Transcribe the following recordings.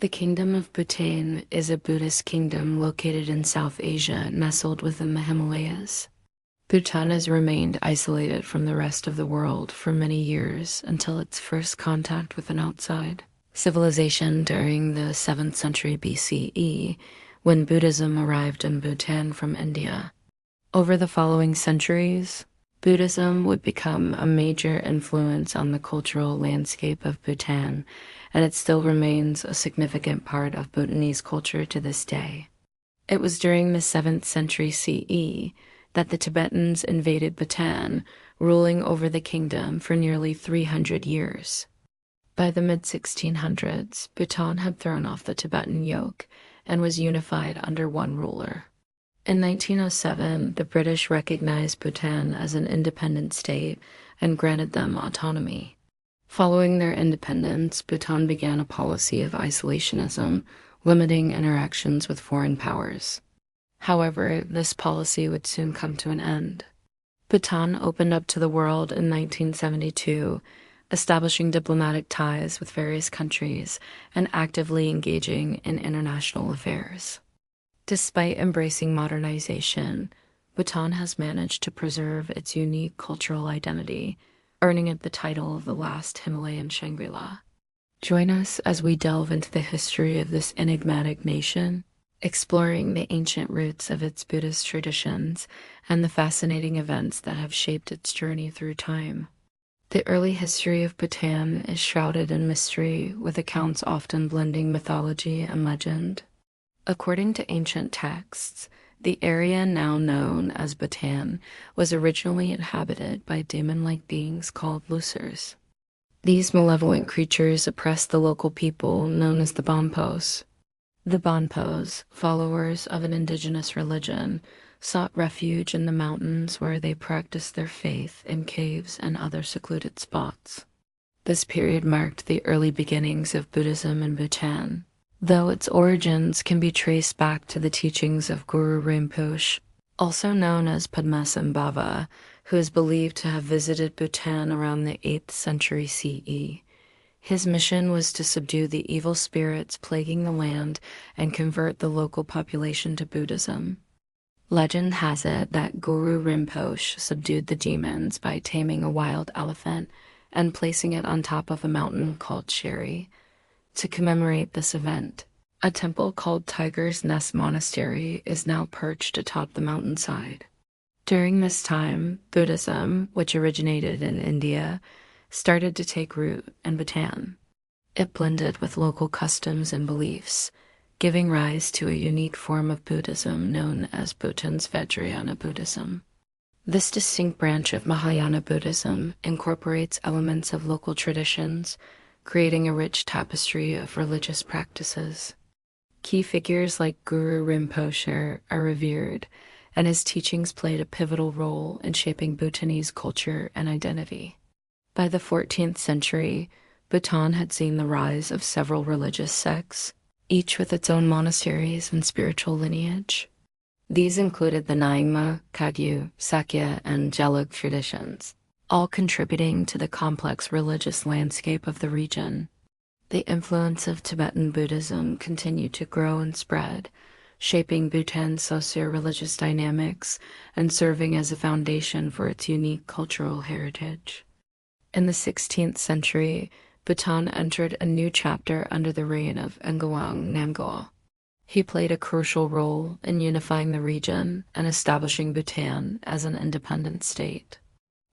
The Kingdom of Bhutan is a Buddhist kingdom located in South Asia, nestled within the Himalayas. Bhutan has remained isolated from the rest of the world for many years until its first contact with an outside civilization during the 7th century BCE, when Buddhism arrived in Bhutan from India. Over the following centuries, Buddhism would become a major influence on the cultural landscape of Bhutan, and it still remains a significant part of Bhutanese culture to this day. It was during the 7th century CE that the Tibetans invaded Bhutan, ruling over the kingdom for nearly 300 years. By the mid-1600s, Bhutan had thrown off the Tibetan yoke and was unified under one ruler. In 1907, the British recognized Bhutan as an independent state and granted them autonomy. Following their independence, Bhutan began a policy of isolationism, limiting interactions with foreign powers. However, this policy would soon come to an end. Bhutan opened up to the world in 1972, establishing diplomatic ties with various countries and actively engaging in international affairs. Despite embracing modernization, Bhutan has managed to preserve its unique cultural identity, earning it the title of the last Himalayan Shangri-La. Join us as we delve into the history of this enigmatic nation, exploring the ancient roots of its Buddhist traditions and the fascinating events that have shaped its journey through time. The early history of Bhutan is shrouded in mystery, with accounts often blending mythology and legend. According to ancient texts, the area now known as Bhutan was originally inhabited by demon-like beings called Lusers. These malevolent creatures oppressed the local people known as the Bonpos. The Bonpos, followers of an indigenous religion, sought refuge in the mountains where they practiced their faith in caves and other secluded spots. This period marked the early beginnings of Buddhism in Bhutan, though its origins can be traced back to the teachings of Guru Rinpoche, also known as Padmasambhava, who is believed to have visited Bhutan around the 8th century CE. His mission was to subdue the evil spirits plaguing the land and convert the local population to Buddhism. Legend has it that Guru Rinpoche subdued the demons by taming a wild elephant and placing it on top of a mountain called Sheri. To commemorate this event, a temple called Tiger's Nest Monastery is now perched atop the mountainside. During this time, Buddhism, which originated in India, started to take root in Bhutan. It blended with local customs and beliefs, giving rise to a unique form of Buddhism known as Bhutan's Vajrayana Buddhism. This distinct branch of Mahayana Buddhism incorporates elements of local traditions, creating a rich tapestry of religious practices. Key figures like Guru Rinpoche are revered, and his teachings played a pivotal role in shaping Bhutanese culture and identity. By the 14th century, Bhutan had seen the rise of several religious sects, each with its own monasteries and spiritual lineage. These included the Nyingma, Kagyu, Sakya, and Gelug traditions, all contributing to the complex religious landscape of the region. The influence of Tibetan Buddhism continued to grow and spread, shaping Bhutan's socio-religious dynamics and serving as a foundation for its unique cultural heritage. In the 16th century, Bhutan entered a new chapter under the reign of Ngawang Namgyal. He played a crucial role in unifying the region and establishing Bhutan as an independent state.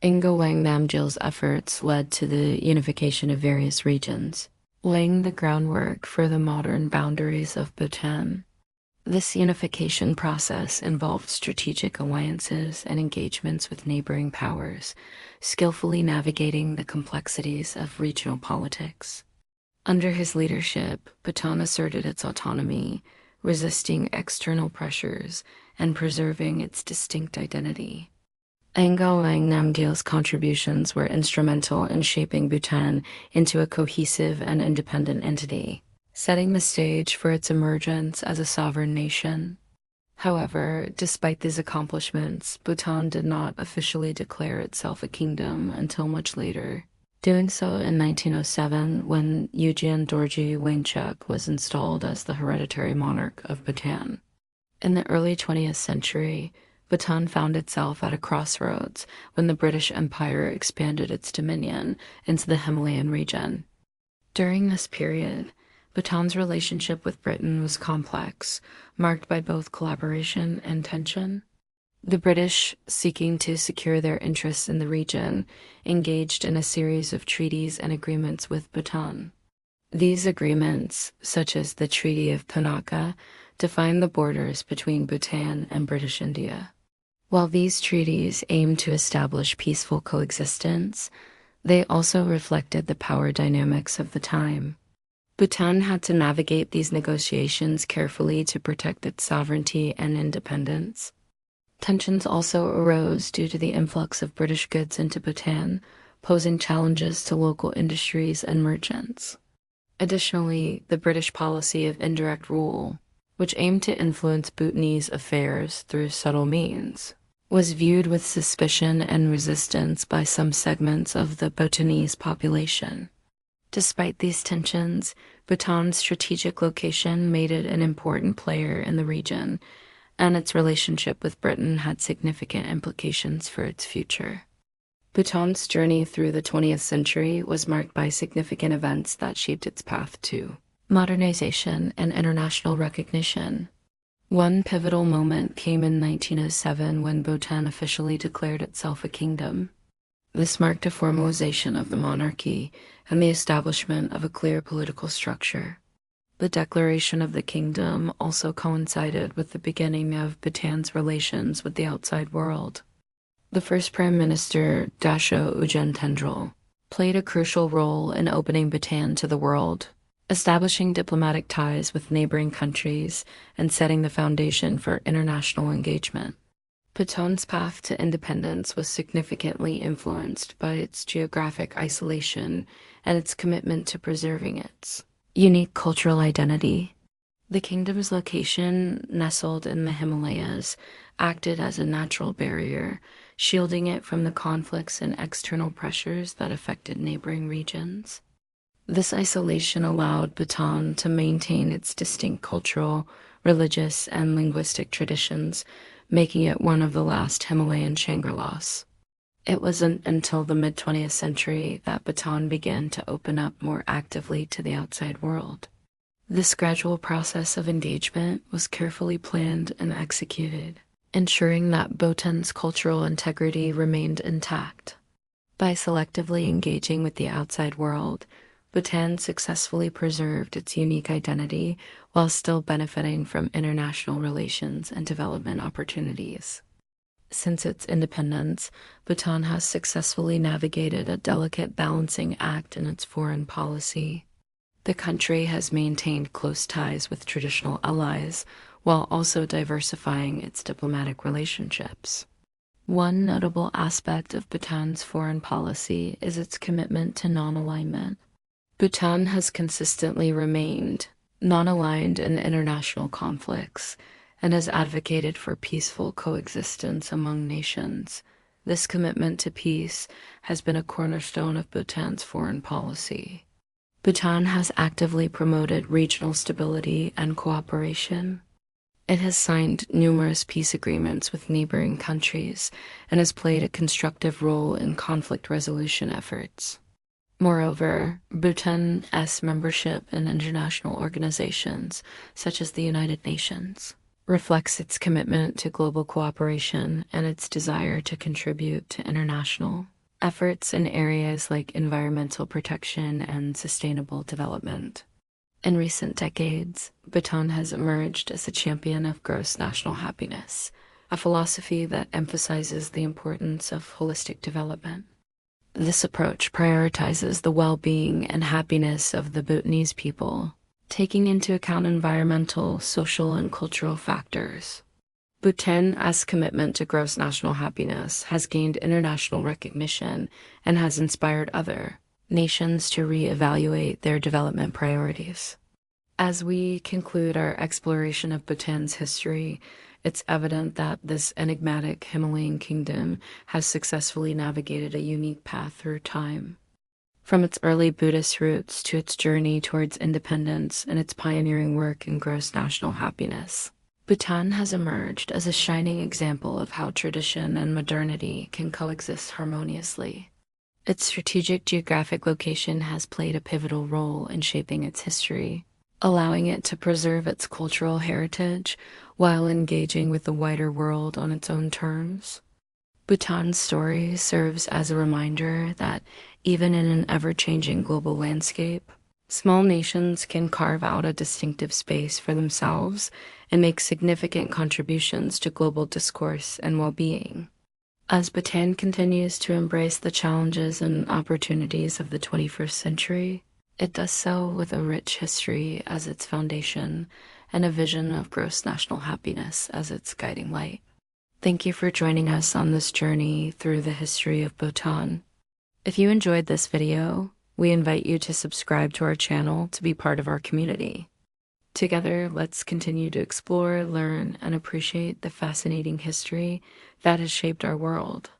Ngawang Namgyal's efforts led to the unification of various regions, laying the groundwork for the modern boundaries of Bhutan. This unification process involved strategic alliances and engagements with neighboring powers, skillfully navigating the complexities of regional politics. Under his leadership, Bhutan asserted its autonomy, resisting external pressures and preserving its distinct identity. Ngawang Namgyal's contributions were instrumental in shaping Bhutan into a cohesive and independent entity, setting the stage for its emergence as a sovereign nation. However, despite these accomplishments, Bhutan did not officially declare itself a kingdom until much later. doing so in 1907 when Eugen Dorji Wangchuck was installed as the hereditary monarch of Bhutan. In the early 20th century, Bhutan found itself at a crossroads when the British Empire expanded its dominion into the Himalayan region. During this period, Bhutan's relationship with Britain was complex, marked by both collaboration and tension. The British, seeking to secure their interests in the region, engaged in a series of treaties and agreements with Bhutan. These agreements, such as the Treaty of Punakha, defined the borders between Bhutan and British India. While these treaties aimed to establish peaceful coexistence, they also reflected the power dynamics of the time. Bhutan had to navigate these negotiations carefully to protect its sovereignty and independence. Tensions also arose due to the influx of British goods into Bhutan, posing challenges to local industries and merchants. Additionally, the British policy of indirect rule, which aimed to influence Bhutanese affairs through subtle means, was viewed with suspicion and resistance by some segments of the Bhutanese population. Despite these tensions, Bhutan's strategic location made it an important player in the region, and its relationship with Britain had significant implications for its future. Bhutan's journey through the 20th century was marked by significant events that shaped its path to modernization and international recognition. One pivotal moment came in 1907 when Bhutan officially declared itself a kingdom. This marked a formalization of the monarchy and the establishment of a clear political structure. The declaration of the kingdom also coincided with the beginning of Bhutan's relations with the outside world. The first Prime Minister, Dasho Ujen Tendril, played a crucial role in opening Bhutan to the world, establishing diplomatic ties with neighboring countries and setting the foundation for international engagement. Bhutan's path to independence was significantly influenced by its geographic isolation and its commitment to preserving its unique cultural identity. The kingdom's location, nestled in the Himalayas, acted as a natural barrier, shielding it from the conflicts and external pressures that affected neighboring regions. This isolation allowed Bhutan to maintain its distinct cultural, religious, and linguistic traditions, making it one of the last Himalayan Shangri-Las. It wasn't until the mid-20th century that Bhutan began to open up more actively to the outside world. This gradual process of engagement was carefully planned and executed, ensuring that Bhutan's cultural integrity remained intact. By selectively engaging with the outside world, Bhutan successfully preserved its unique identity while still benefiting from international relations and development opportunities. Since its independence, Bhutan has successfully navigated a delicate balancing act in its foreign policy. The country has maintained close ties with traditional allies while also diversifying its diplomatic relationships. One notable aspect of Bhutan's foreign policy is its commitment to non-alignment. Bhutan has consistently remained non-aligned in international conflicts and has advocated for peaceful coexistence among nations. This commitment to peace has been a cornerstone of Bhutan's foreign policy. Bhutan has actively promoted regional stability and cooperation. It has signed numerous peace agreements with neighboring countries and has played a constructive role in conflict resolution efforts. Moreover, Bhutan's membership in international organizations, such as the United Nations, reflects its commitment to global cooperation and its desire to contribute to international efforts in areas like environmental protection and sustainable development. In recent decades, Bhutan has emerged as a champion of gross national happiness, a philosophy that emphasizes the importance of holistic development. This approach prioritizes the well-being and happiness of the Bhutanese people, taking into account environmental, social, and cultural factors. Bhutan's commitment to gross national happiness has gained international recognition and has inspired other nations to reevaluate their development priorities. As we conclude our exploration of Bhutan's history, it's evident that this enigmatic Himalayan kingdom has successfully navigated a unique path through time. From its early Buddhist roots to its journey towards independence and its pioneering work in gross national happiness, Bhutan has emerged as a shining example of how tradition and modernity can coexist harmoniously. Its strategic geographic location has played a pivotal role in shaping its history, allowing it to preserve its cultural heritage while engaging with the wider world on its own terms. Bhutan's story serves as a reminder that even in an ever-changing global landscape, small nations can carve out a distinctive space for themselves and make significant contributions to global discourse and well-being. As Bhutan continues to embrace the challenges and opportunities of the 21st century, it does so with a rich history as its foundation and a vision of gross national happiness as its guiding light. Thank you for joining us on this journey through the history of Bhutan. If you enjoyed this video, we invite you to subscribe to our channel to be part of our community. Together, let's continue to explore, learn, and appreciate the fascinating history that has shaped our world.